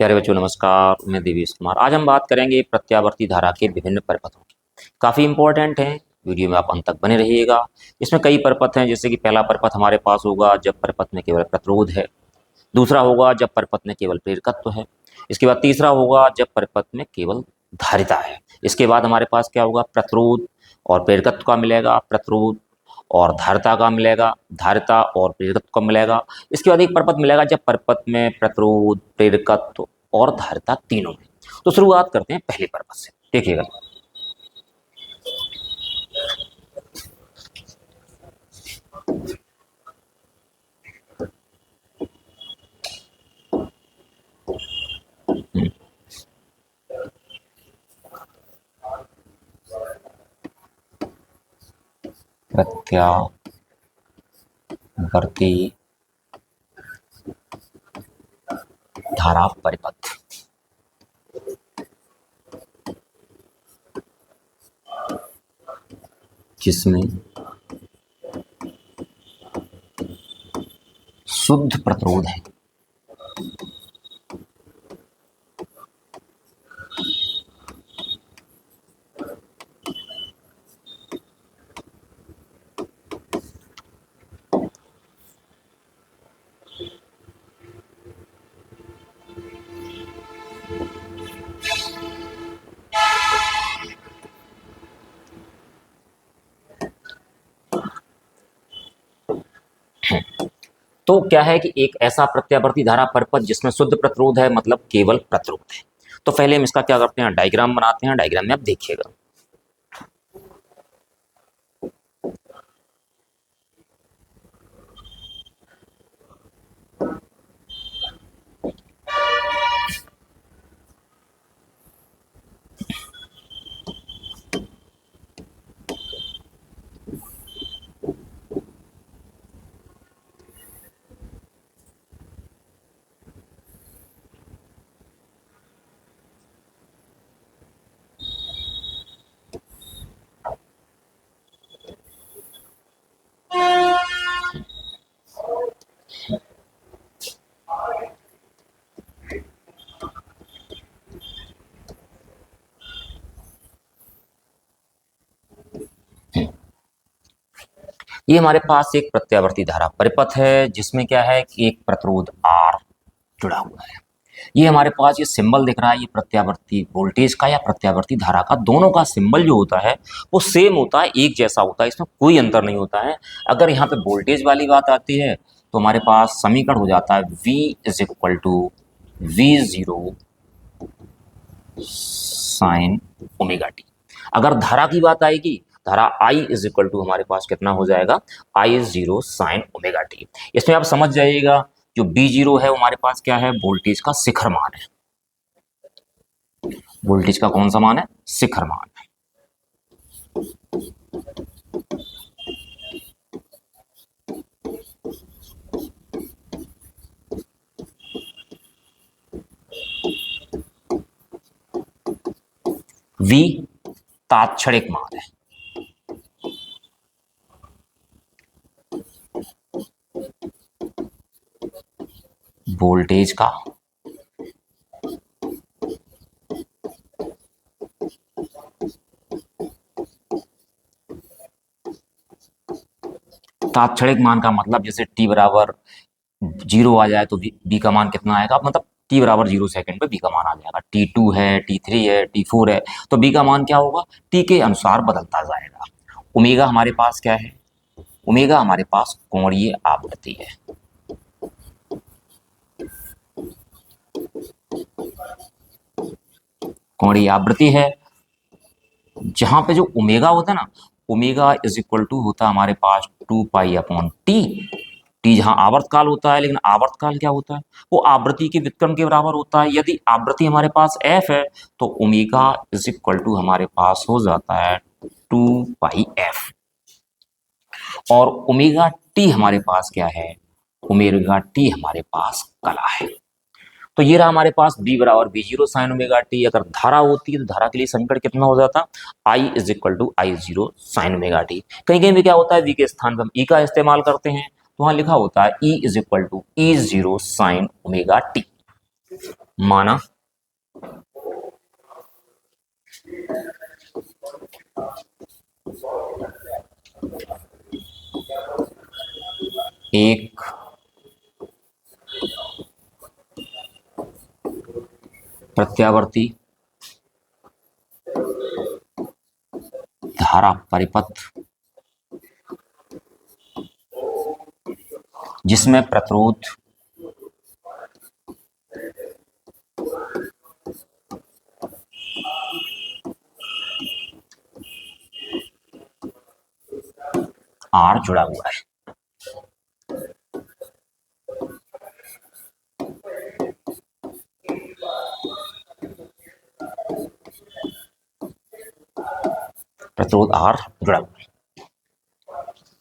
प्यारे बच्चों नमस्कार, मैं देवेश कुमार। आज हम बात करेंगे प्रत्यावर्ती धारा के विभिन्न परपथों की। काफ़ी इंपॉर्टेंट हैं, वीडियो में आप अंत तक बने रहिएगा। इसमें कई परपथ हैं, जैसे कि पहला परपथ हमारे पास होगा जब परपथ में केवल प्रतिरोध है। दूसरा होगा जब परपथ में केवल प्रेरकत्व है। इसके बाद तीसरा होगा जब परपथ में केवल धारिता है। इसके बाद हमारे पास क्या होगा, प्रतिरोध और प्रेरकत्व का मिलेगा, प्रतिरोध और धारिता का मिलेगा, धारिता और प्रेरकत्व का मिलेगा। इसके बाद एक परपथ मिलेगा जब परपथ में प्रतिरोध, प्रेरकत्व और धारिता तीनों में। तो शुरुआत करते हैं पहले परपथ से, देखिएगा। प्रत्यावर्ती धारा परिपथ। जिसमें शुद्ध प्रतिरोध है तो क्या है कि एक ऐसा प्रत्यावर्ती धारा परिपथ जिसमें शुद्ध प्रतिरोध है, मतलब केवल प्रतिरोध है। तो पहले हम इसका क्या करते हैं, डायग्राम बनाते हैं। डायग्राम में आप देखिएगा। ये हमारे पास एक प्रत्यावर्ती धारा परिपथ है जिसमें क्या है कि एक प्रतिरोध R जुड़ा हुआ है। ये हमारे पास ये सिंबल दिख रहा है, ये प्रत्यावर्ती वोल्टेज का या प्रत्यावर्ती धारा का, दोनों का सिंबल जो होता है वो सेम होता है, एक जैसा होता है, इसमें कोई अंतर नहीं होता है। अगर यहाँ पे वोल्टेज वाली बात आती है तो हमारे पास समीकरण हो जाता है V is equal to V0 sine omega t. अगर धारा की बात आएगी, धारा I इज इक्वल टू हमारे पास कितना हो जाएगा, I0 साइन ओमेगा टी। इसमें आप समझ जाइएगा जो B0 है वो हमारे पास क्या है, वोल्टेज का शिखर मान है। वोल्टेज का कौन सा मान है, शिखर मान है। V तात्क्षणिक मान है। वोल्टेज का तात्क्षणिक मान का मतलब जैसे t बराबर 0 आ जाए तो b का मान कितना आएगा, मतलब t बराबर 0 सेकंड पे b का मान आ जाएगा। t2 है, t3 है, t4 है, तो b का मान क्या होगा, t के अनुसार बदलता जाएगा। ओमेगा हमारे पास क्या है, ओमेगा हमारे पास कोणीय आवृत्ति है। कोणीय आवृत्ति है जहां पे जो ओमेगा होता है ना, ओमेगा इज इक्वल टू होता है हमारे पास 2 पाई अपॉन टी। टी जहां आवर्तकाल होता है, लेकिन आवर्तकाल क्या होता है, वो आवृत्ति के व्युत्क्रम के बराबर होता है। यदि आवृत्ति हमारे पास एफ है तो ओमेगा इज इक्वल टू हमारे पास हो जाता है 2 पाई एफ। और ओमेगा टी हमारे पास क्या है, ओमेगा टी हमारे पास कला है। तो ये रहा हमारे पास b बराबर V0 साइन ओमेगा टी। अगर धारा होती तो धारा के लिए समीकरण कितना हो जाता, I is equal to I0 sine omega t. कहीं कहीं भी क्या होता है, v के स्थान पर हम e का इस्तेमाल करते हैं, तो वहां लिखा होता है E is equal to E0 sine omega t. माना एक प्रत्यावर्ती धारा परिपथ जिसमें प्रतिरोध R जुड़ा हुआ है। प्रतिरोध R जुड़ा हुआ है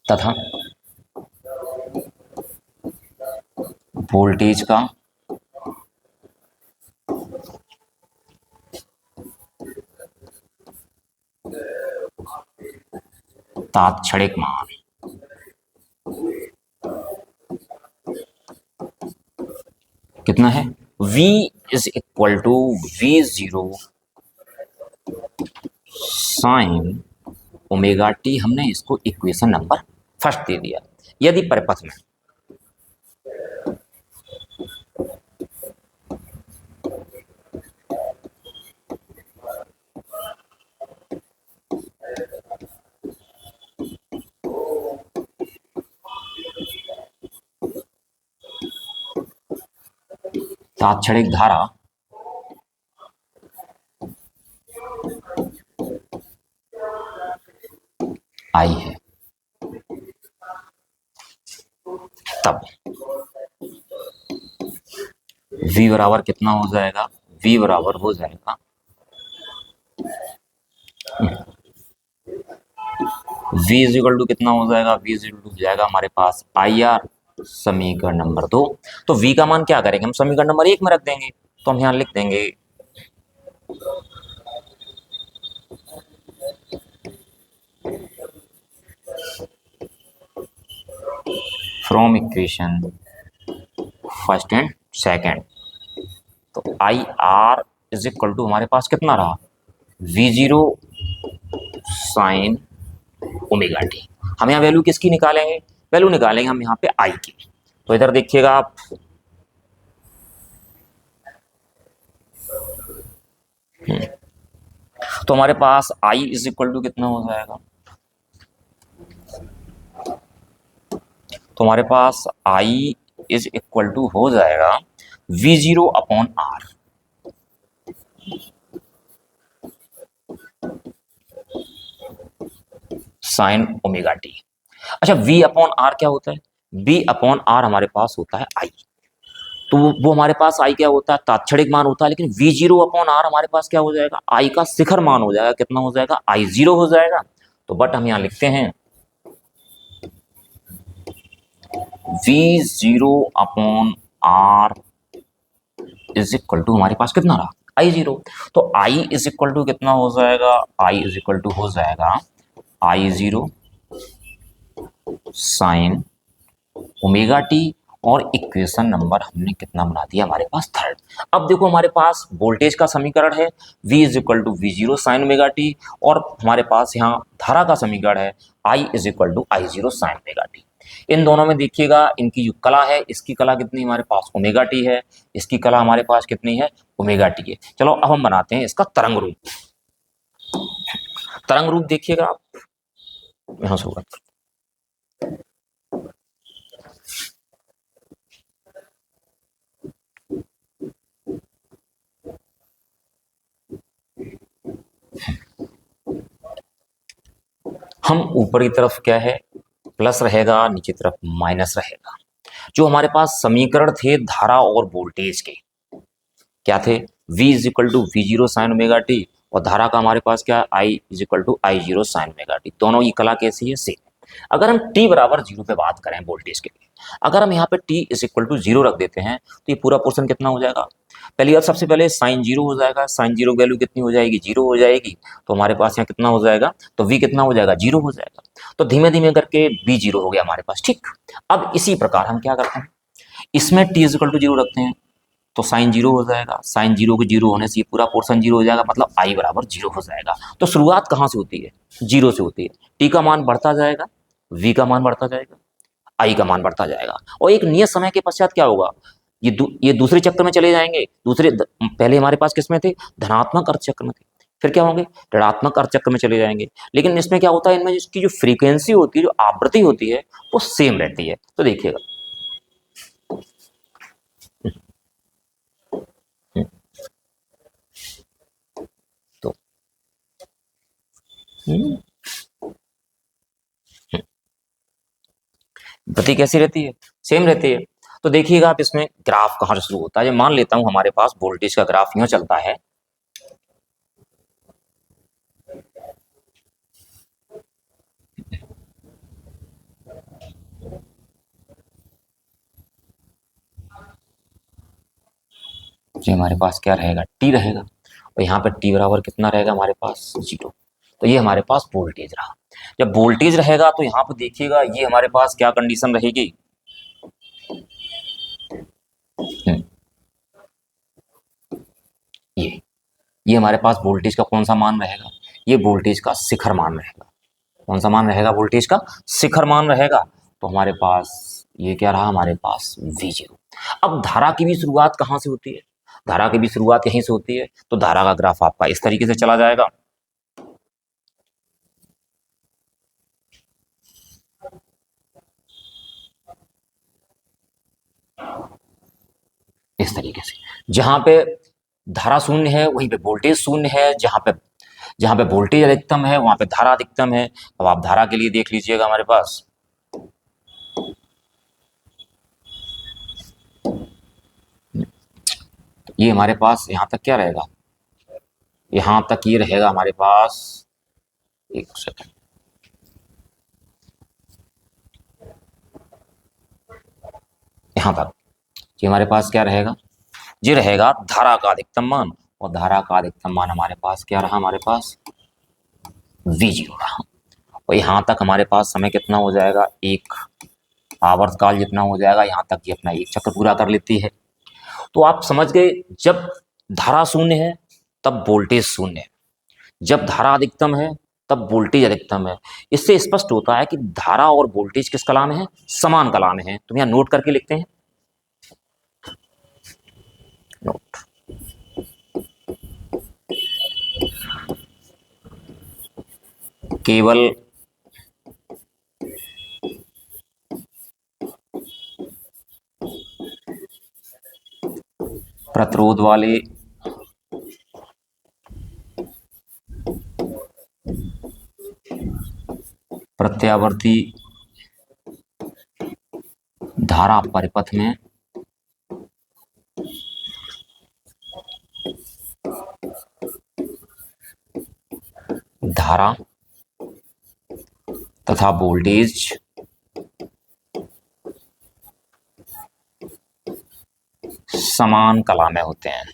तथा वोल्टेज का तात्क्षणिक मान कितना है? V is equal to V0 sine omega T. हमने इसको इक्वेशन नंबर फर्स्ट दे दिया। यदि परिपथ में तात्क्षणिक धारा आई है तब V बराबर कितना हो जाएगा? V बराबर हो जाएगा V इज इक्वल टू कितना हो जाएगा? V इज इक्वल टू हो जाएगा हमारे पास IR समीकरण नंबर 2। तो V का मान क्या करेंगे? हम समीकरण नंबर 1 में रख देंगे। तो हम यहां लिख देंगे from equation first and second. तो IR इज इक्वल टू हमारे पास कितना रहा? V0 sine omega T. हम यहाँ वैल्यू किसकी निकालेंगे? वैल्यू निकालेंगे हम यहाँ पे I की। तो इधर देखिएगा आप, तो हमारे पास I इज इक्वल टू कितना हो जाएगा? तो हमारे पास I इज इक्वल टू हो जाएगा V0 upon R। Sign omega T. अच्छा, V अपॉन R क्या होता है? V अपॉन R हमारे पास होता है I। तो वो हमारे पास I क्या होता है? तात्क्षणिक मान होता है। लेकिन V0 अपॉन R हमारे पास क्या हो जाएगा? I का शिखर मान हो जाएगा। कितना हो जाएगा? I0 हो जाएगा। तो बट हम यहां लिखते हैं V0 upon R is equal to हमारे पास कितना रहा? I0। तो I इज इक्वल टू कितना हो जाएगा? I इज इक्वल टू हो जाएगा I0 साइन ओमेगा टी। और इक्वेशन नंबर हमने कितना बना दिया? हमारे पास थर्ड। अब देखो हमारे पास वोल्टेज का समीकरण है V is equal to V0 sine omega T, और हमारे पास यहाँ धारा का समीकरण है I is equal to I0 sine omega t. इन दोनों में देखिएगा इनकी जो कला है, इसकी कला कितनी हमारे पास? ओमेगा टी है। इसकी कला हमारे पास कितनी है? ओमेगा टी है। चलो अब हम बनाते हैं इसका तरंग रूप। तरंग रूप देखिएगा आप, यहां से होगा। हम ऊपर की तरफ क्या है? प्लस रहेगा, नीचे तरफ माइनस रहेगा। जो हमारे पास समीकरण थे धारा और वोल्टेज के, क्या थे? V is equal to V0 sine omega T, और धारा का हमारे पास क्या? I is equal to I0 sine omega T. दोनों की कला कैसी है? सेम। अगर हम t बराबर 0 पे बात करें वोल्टेज के लिए, अगर हम यहाँ पे t इज इक्वल टू 0 रख देते हैं तो ये पूरा पोर्शन कितना हो जाएगा? पहली बात, सबसे पहले साइन 0 हो जाएगा। साइन 0 वैल्यू कितनी हो जाएगी? 0 हो जाएगी। तो हमारे पास यहाँ कितना हो जाएगा? तो v कितना हो जाएगा? 0 हो जाएगा। तो धीमे धीमे करके v 0 हो गया हमारे पास। ठीक, अब इसी प्रकार हम क्या करते हैं, इसमें t इज इक्वल टू 0 रखते हैं। तो साइन जीरो हो जाएगा, साइन जीरो के जीरो होने से ये पूरा पोर्शन जीरो हो जाएगा, मतलब आई बराबर जीरो हो जाएगा। तो शुरुआत कहाँ से होती है? जीरो से होती है। टी का मान बढ़ता जाएगा, वी का मान बढ़ता जाएगा, आई का मान बढ़ता जाएगा, और एक नियत समय के पश्चात क्या होगा, ये दूसरे चक्र में चले जाएंगे। पहले हमारे पास किसमें थे? धनात्मक अर्थ चक्र में थे। फिर क्या होंगे? ऋणात्मक अर्थ चक्र में चले जाएंगे। लेकिन इसमें क्या होता है, इनमें इसकी जो फ्रीक्वेंसी होती है, जो आवृत्ति होती है, वो सेम रहती है। तो देखिएगा, तो गति कैसी रहती है? सेम रहती है। तो देखिएगा आप, इसमें ग्राफ कहाँ से शुरू होता है। मान लेता हूं हमारे पास वोल्टेज का ग्राफ यूं चलता है, जो हमारे पास क्या रहेगा, टी रहेगा, और यहाँ पर टी बराबर कितना रहेगा हमारे पास? जीरो। तो ये हमारे पास वोल्टेज रहा। जब वोल्टेज रहेगा तो यहाँ पर देखिएगा, ये हमारे पास क्या कंडीशन रहेगी, ये ये हमारे पास वोल्टेज का कौन सा मान रहेगा? ये वोल्टेज का शिखर मान रहेगा। कौन सा मान रहेगा? वोल्टेज का शिखर मान रहेगा। तो हमारे पास ये क्या रहा, हमारे पास V0। अब धारा की भी शुरुआत कहाँ से होती है? धारा की भी शुरुआत यहीं से होती है। तो धारा का ग्राफ आपका इस तरीके से चला जाएगा, इस तरीके से। जहां पे धारा शून्य है वहीं पे वोल्टेज शून्य है, जहां पे वोल्टेज अधिकतम है वहां पे धारा अधिकतम है। अब आप धारा के लिए देख लीजिएगा, हमारे पास ये हमारे पास यहां तक क्या रहेगा, यहां तक ये रहेगा हमारे पास, एक सेकंड, यहां तक ये हमारे पास क्या रहेगा, ये रहेगा धारा का अधिकतम मान। और धारा का अधिकतम मान हमारे पास क्या रहा, हमारे पास V0 रहा। और यहाँ तक हमारे पास समय कितना हो जाएगा, एक आवर्तकाल जितना हो जाएगा। यहाँ तक ये अपना एक चक्र पूरा कर लेती है। तो आप समझ गए, जब धारा शून्य है तब वोल्टेज शून्य है, जब धारा अधिकतम है तब वोल्टेज अधिकतम है। इससे स्पष्ट होता है कि धारा और वोल्टेज किस कला में है, समान कला में है। तुम यहाँ नोट करके लिखते हैं, नोट। केवल प्रतिरोध वाले प्रत्यावर्ती धारा परिपथ में धारा तथा वोल्टेज समान कला में होते हैं।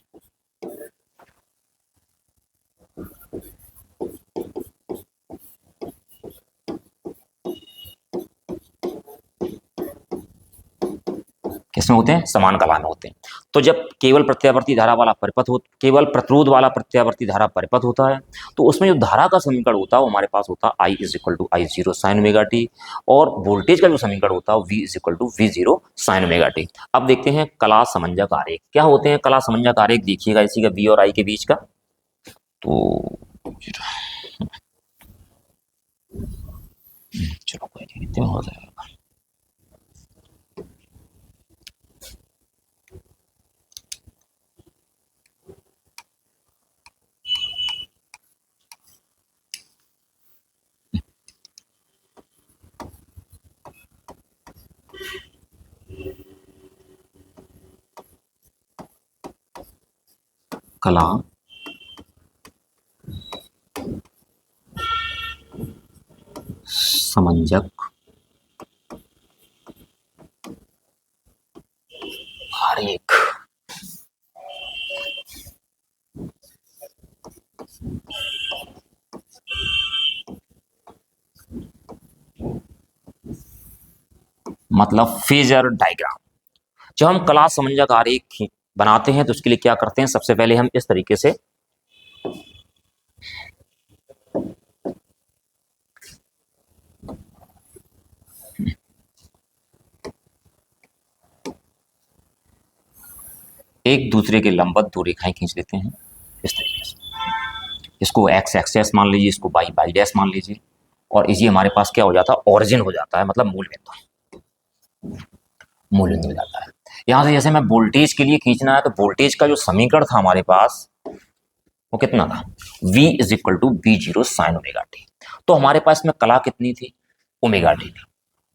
किसमें होते हैं? समान कला में होते हैं। तो जब केवल प्रत्यावर्ती धारा वाला परिपथ हो, केवल प्रतिरोध वाला प्रत्यावर्ती धारा परिपथ होता है, तो उसमें जो धारा का समीकरण होता है वो हमारे पास होता है I is equal to I0 sine omega T, और वोल्टेज का जो समीकरण होता है V is equal to V0 sine omega T. अब देखते हैं कला समंजक आरेख क्या होते हैं। कला समंजक आरेख देखिएगा, इसी का V और I के बीच का। तो चलो कोई नहीं, इतने हो जाएगा। कला समंजक आरेख मतलब फेजर डायग्राम। जब हम कला समंजक आरेख बनाते हैं तो उसके लिए क्या करते हैं, सबसे पहले हम इस तरीके से एक दूसरे के लंबवत दो रेखाएं खींच लेते हैं इस तरीके से। इसको एक्स एक्स मान लीजिए, इसको बाई बाई डैश मान लीजिए, और इसी हमारे पास क्या हो जाता है, ओरिजिन हो जाता है, मतलब मूल बिंदु, मूल बिंदु हो जाता है। यहां से जैसे मैं वोल्टेज के लिए खींचना है तो वोल्टेज का जो समीकरण था हमारे पास वो कितना था, V is equal to V zero sine omega T. तो हमारे पास में कला कितनी थी, ओमेगा टी थी।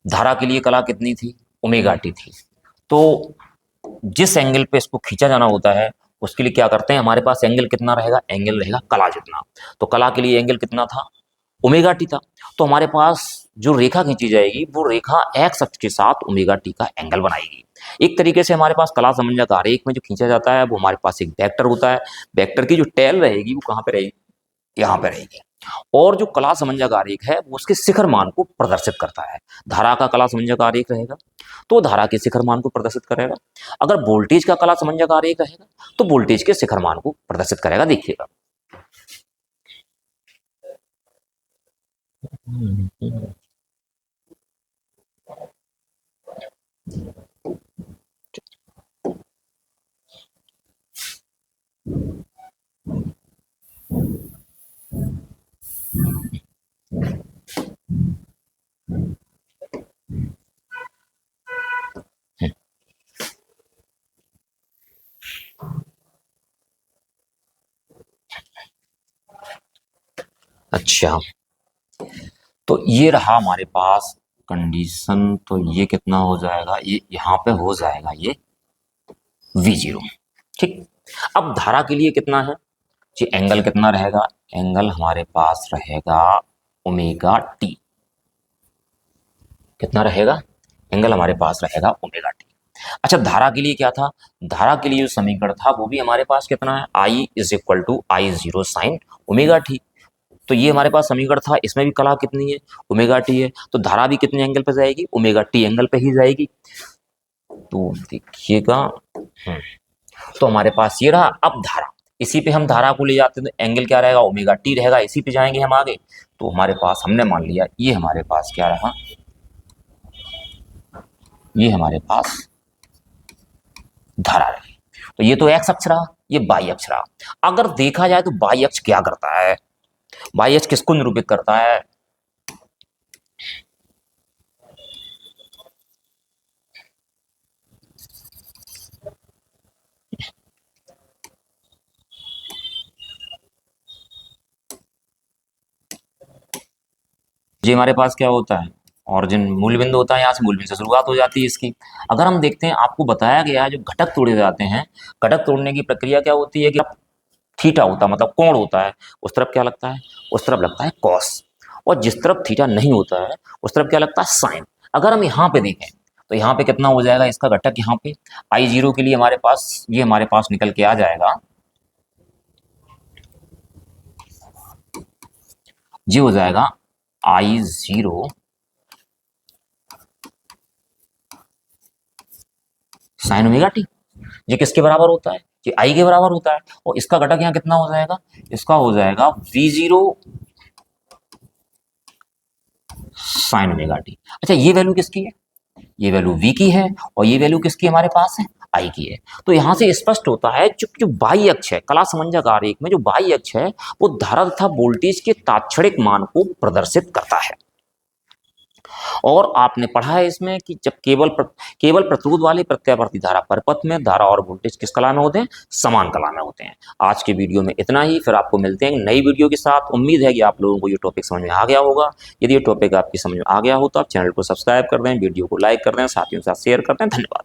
धारा के लिए कला कितनी थी, ओमेगा टी थी। तो जिस एंगल पे इसको खींचा जाना होता है उसके लिए क्या करते हैं, हमारे पास एंगल कितना रहेगा, एंगल रहेगा कला जितना। तो कला के लिए एंगल कितना था, ओमेगा टी था। तो हमारे पास जो रेखा खींची जाएगी वो रेखा एक्स अक्ष के साथ ओमेगा टी का एंगल बनाएगी। एक तरीके से हमारे पास कला समंजक आरेख में जो खींचा जाता है वो हमारे पास एक वेक्टर होता है। वेक्टर की जो टेल रहेगी वो कहाँ पे रहेगी, यहाँ पे रहेगी। और जो कला समंजक आरेख है वो उसके शिखर मान को प्रदर्शित करता है। धारा का कला समंजक आरेख रहेगा तो धारा के शिखर मान को प्रदर्शित करेगा। अगर वोल्टेज का कला समंजक आरेख रहेगा तो वोल्टेज के शिखर मान को प्रदर्शित करेगा। देखिएगा अच्छा, तो ये रहा हमारे पास कंडीशन। तो ये कितना हो जाएगा, ये यहाँ पे हो जाएगा ये V0। ठीक, अब धारा के लिए कितना है जी, एंगल कितना रहेगा, एंगल हमारे पास रहेगा ओमेगा टी। कितना रहेगा, एंगल हमारे पास रहेगा ओमेगा टी। अच्छा, धारा के लिए क्या था, धारा के लिए जो समीकरण था वो भी हमारे पास कितना है, I is equal to I zero sine omega T. तो ये हमारे पास समीकरण था, इसमें भी कला कितनी है, ओमेगा टी है। तो धारा भी कितने एंगल पे जाएगी, ओमेगा टी एंगल पे ही जाएगी। तो देखिएगा तो हमारे पास ये रहा। अब धारा, इसी पे हम धारा को ले जाते हैं तो एंगल क्या रहेगा, ओमेगा टी रहेगा। इसी पे जाएंगे हम आगे तो हमारे पास हमने मान लिया ये हमारे पास क्या रहा, ये हमारे पास धारा रही। तो ये तो एक्स अक्ष रहा, ये वाई अक्ष रहा। अगर देखा जाए तो वाई अक्ष क्या करता है, वाई अक्ष किसको निरूपित करता है, ये हमारे पास क्या होता है, ऑरिजिन मूल बिंदु होता है। यहाँ से मूल बिंदु से शुरुआत हो जाती है इसकी। अगर हम देखते हैं, आपको बताया गया है जो घटक तोड़े जाते हैं, घटक तोड़ने की प्रक्रिया क्या होती है कि थीटा होता है, मतलब कोण होता है, उस तरफ क्या लगता है, उस तरफ लगता है कॉस। और जिस तरफ थीटा नहीं होता है उस तरफ क्या लगता है, साइन। अगर हम यहाँ पे देखें तो यहाँ पे कितना हो जाएगा इसका घटक, यहाँ पे I0 के लिए हमारे पास ये हमारे पास निकल के आ जाएगा, ये हो जाएगा I0 साइन ओमेगा टी। ये किसके बराबर होता है, ये आई के बराबर होता है। और इसका घटक यहाँ कितना हो जाएगा, इसका हो जाएगा V0 साइन ओमेगा टी। अच्छा, ये वैल्यू किसकी है, ये वैल्यू V की है, और ये वैल्यू किसकी हमारे पास है, I की है। तो यहां से स्पष्ट होता है जो बाई अक्ष है, कला समंजक आरेख में जो बाई अक्ष है वो धारा तथा वोल्टेज के तात्क्षणिक मान को प्रदर्शित करता है। और आपने पढ़ा है इसमें कि जब केवल प्रतिरोध वाले प्रत्यावर्ती धारा परिपथ में धारा और वोल्टेज किस कला में होते हैं, समान कला में होते हैं। आज के वीडियो में इतना ही, फिर आपको मिलते हैं नई वीडियो के साथ। उम्मीद है कि आप लोगों को ये टॉपिक समझ में आ गया होगा। यदि ये टॉपिक आपकी समझ में आ गया हो तो आप चैनल को सब्सक्राइब कर दें, वीडियो को लाइक कर दें, साथियों के साथ शेयर कर दें। धन्यवाद।